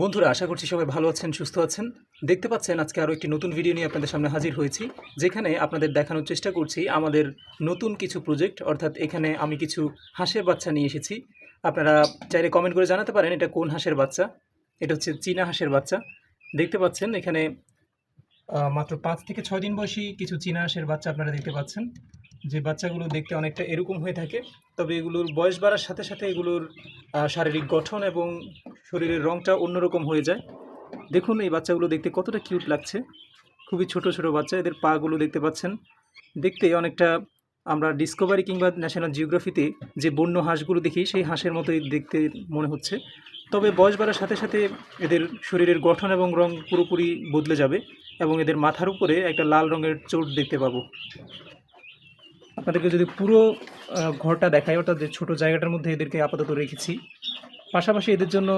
বন্ধুরা, আশা করছি সবাই ভালো আছেন, সুস্থ আছেন। দেখতে পাচ্ছেন আজকে আরও একটি নতুন ভিডিও নিয়ে আপনাদের সামনে হাজির হয়েছি, যেখানে আপনাদের দেখানোর চেষ্টা করছি আমাদের নতুন কিছু প্রজেক্ট। অর্থাৎ এখানে আমি কিছু হাঁসের বাচ্চা নিয়ে এসেছি। আপনারা চাইলে কমেন্ট করে জানাতে পারেন এটা কোন হাঁসের বাচ্চা। এটা হচ্ছে চীনা হাঁসের বাচ্চা। দেখতে পাচ্ছেন এখানে মাত্র 5 থেকে 6 দিন বয়সী কিছু চীনা হাঁসের বাচ্চা আপনারা দেখতে পাচ্ছেন, যে বাচ্চাগুলো দেখতে অনেকটা এরকম হয়ে থাকে। তবে এগুলোর বয়স বাড়ার সাথে সাথে এগুলোর শারীরিক গঠন এবং শরীরের রঙটা অন্যরকম হয়ে যায়। দেখুন এই বাচ্চাগুলো দেখতে কতটা কিউট লাগছে, খুবই ছোট ছোট বাচ্চা। এদের পাগুলো দেখতে পাচ্ছেন, দেখতে অনেকটা আমরা ডিসকভারি কিংবা ন্যাশনাল জিওগ্রাফিতে যে বন্য হাঁসগুলো দেখি সেই হাঁসের মতোই দেখতে মনে হচ্ছে। তবে বয়স বাড়ার সাথে সাথে এদের শরীরের গঠন এবং রং পুরোপুরি বদলে যাবে এবং এদের মাথার উপরে একটা লাল রঙের চোট দেখতে পাবো। আপনাদেরকে যদি পুরো ঘরটা দেখাই, অর্থাৎ যে ছোটো জায়গাটার মধ্যে এদেরকে আপাতত রেখেছি, পাশাপাশি এদের জন্য